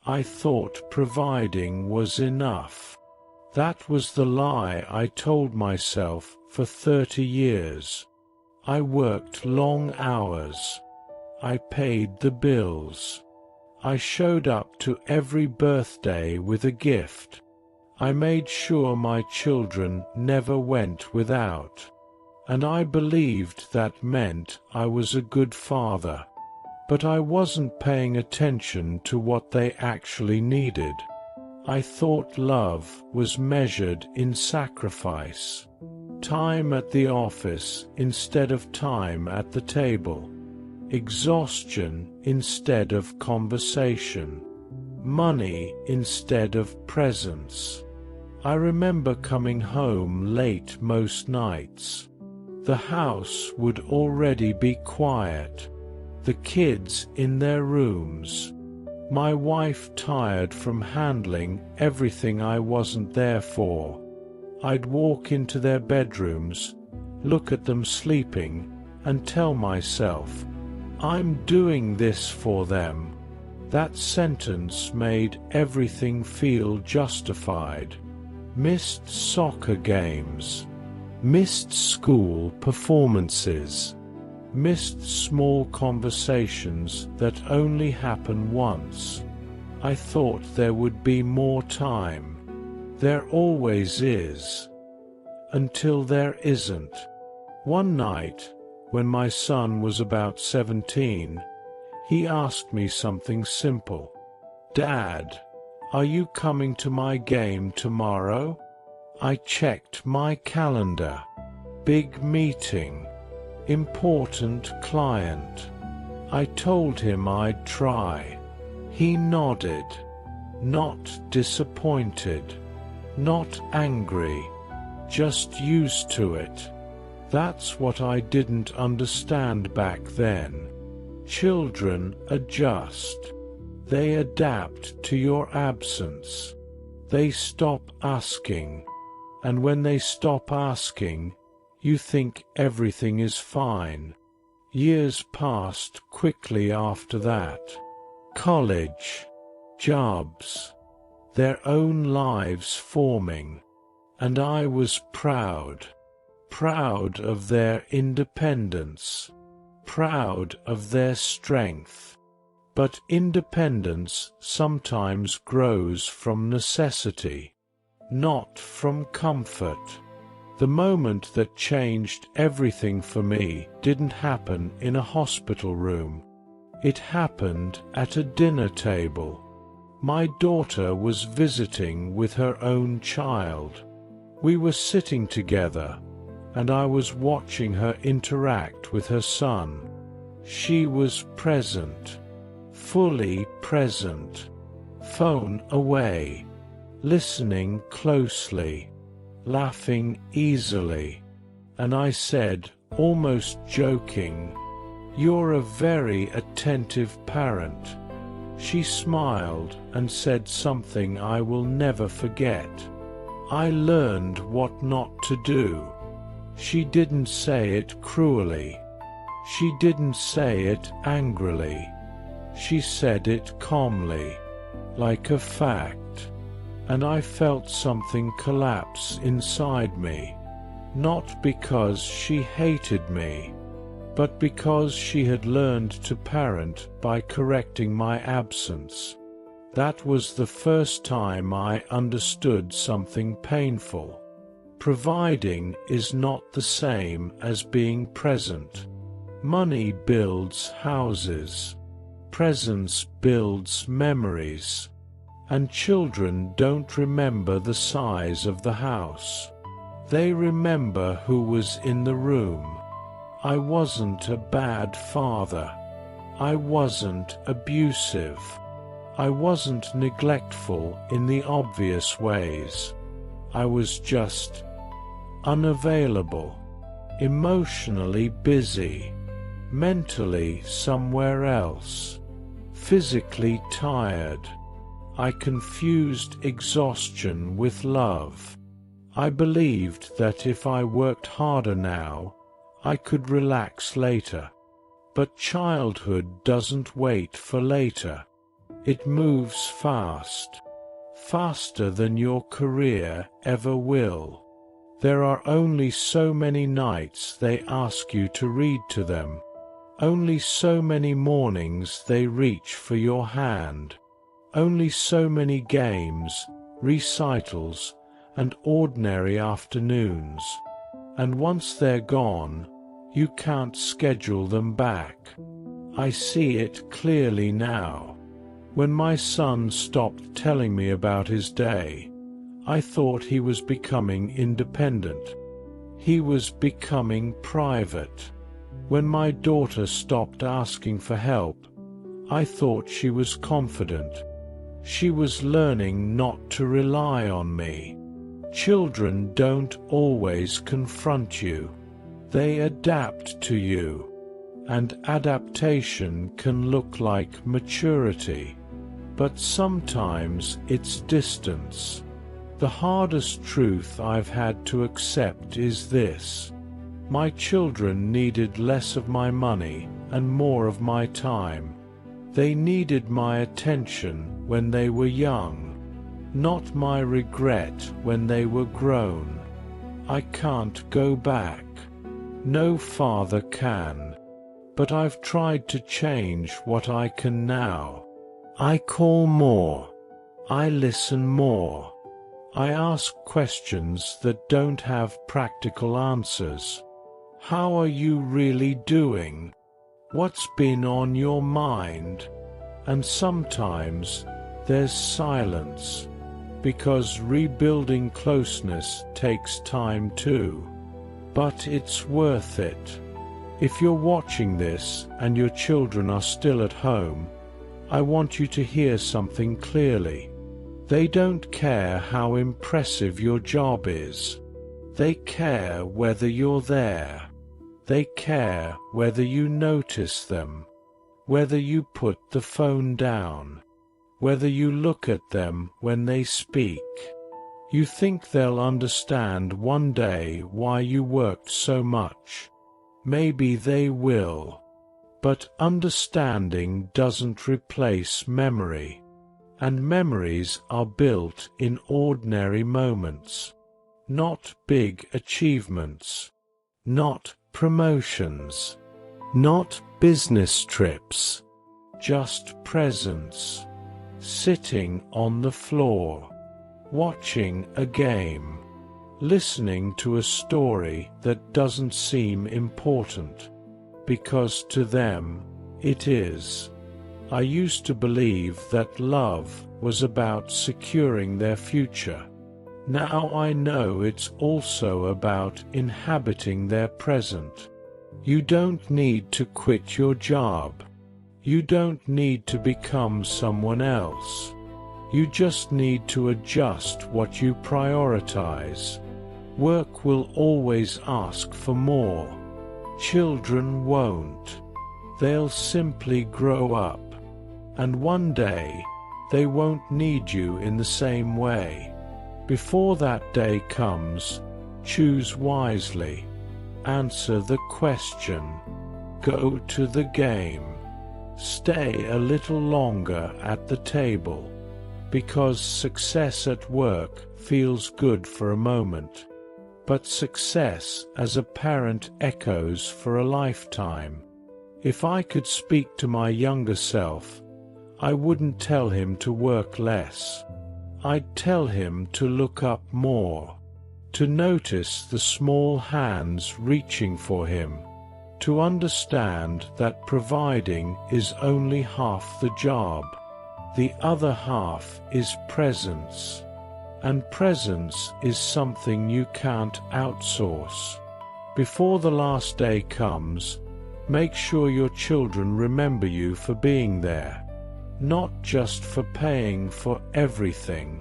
I thought providing was enough. That was the lie I told myself for 30 years. I worked long hours. I paid the bills. I showed up to every birthday with a gift. I made sure my children never went without. And I believed that meant I was a good father. But I wasn't paying attention to what they actually needed. I thought love was measured in sacrifice. Time at the office instead of time at the table. Exhaustion instead of conversation. Money instead of presence. I remember coming home late most nights. The house would already be quiet. The kids in their rooms. My wife tired from handling everything I wasn't there for. I'd walk into their bedrooms, look at them sleeping, and tell myself, I'm doing this for them. That sentence made everything feel justified. Missed soccer games. Missed school performances. Missed small conversations that only happen once. I thought there would be more time. There always is. Until there isn't. One night, when my son was about 17, he asked me something simple. Dad, are you coming to my game tomorrow? I checked my calendar. Big meeting. Important client. I told him I'd try. He nodded. Not disappointed. Not angry. Just used to it. That's what I didn't understand back then. Children adjust. They adapt to your absence. They stop asking. And when they stop asking, you think everything is fine. Years passed quickly after that. College, jobs, their own lives forming. And I was proud of their independence, proud of their strength. But independence sometimes grows from necessity, not from comfort. The moment that changed everything for me didn't happen in a hospital room. It happened at a dinner table. My daughter was visiting with her own child. We were sitting together, and I was watching her interact with her son. She was present, fully present, phone away, listening closely, laughing easily, and I said, almost joking, "You're a very attentive parent." She smiled and said something I will never forget. I learned what not to do. She didn't say it cruelly. She didn't say it angrily. She said it calmly, like a fact. And I felt something collapse inside me, not because she hated me, but because she had learned to parent by correcting my absence. That was the first time I understood something painful. Providing is not the same as being present. Money builds houses. Presence builds memories. And children don't remember the size of the house. They remember who was in the room. I wasn't a bad father. I wasn't abusive. I wasn't neglectful in the obvious ways. I was just unavailable, emotionally busy, mentally somewhere else, physically tired. I confused exhaustion with love. I believed that if I worked harder now, I could relax later. But childhood doesn't wait for later. It moves fast, faster than your career ever will. There are only so many nights they ask you to read to them, only so many mornings they reach for your hand, only so many games, recitals, and ordinary afternoons. And once they're gone, you can't schedule them back. I see it clearly now. When my son stopped telling me about his day, I thought he was becoming independent. He was becoming private. When my daughter stopped asking for help, I thought she was confident. She was learning not to rely on me. Children don't always confront you. They adapt to you. And adaptation can look like maturity. But sometimes it's distance. The hardest truth I've had to accept is this. My children needed less of my money and more of my time. They needed my attention when they were young, not my regret when they were grown. I can't go back. No father can. But I've tried to change what I can now. I call more. I listen more. I ask questions that don't have practical answers. How are you really doing? What's been on your mind? And sometimes there's silence, because rebuilding closeness takes time too. But it's worth it. If you're watching this and your children are still at home, I want you to hear something clearly. They don't care how impressive your job is. They care whether you're there. They care whether you notice them, whether you put the phone down, whether you look at them when they speak. You think they'll understand one day why you worked so much. Maybe they will. But understanding doesn't replace memory. And memories are built in ordinary moments. Not big achievements. Not promotions. Not business trips. Just presence. Sitting on the floor. Watching a game. Listening to a story that doesn't seem important. Because to them, it is. I used to believe that love was about securing their future. Now I know it's also about inhabiting their present. You don't need to quit your job. You don't need to become someone else. You just need to adjust what you prioritize. Work will always ask for more. Children won't. They'll simply grow up. And one day, they won't need you in the same way. Before that day comes, choose wisely. Answer the question. Go to the game. Stay a little longer at the table. Because success at work feels good for a moment. But success as a parent echoes for a lifetime. If I could speak to my younger self, I wouldn't tell him to work less. I'd tell him to look up more, to notice the small hands reaching for him, to understand that providing is only half the job. The other half is presence. And presence is something you can't outsource. Before the last day comes, make sure your children remember you for being there, not just for paying for everything.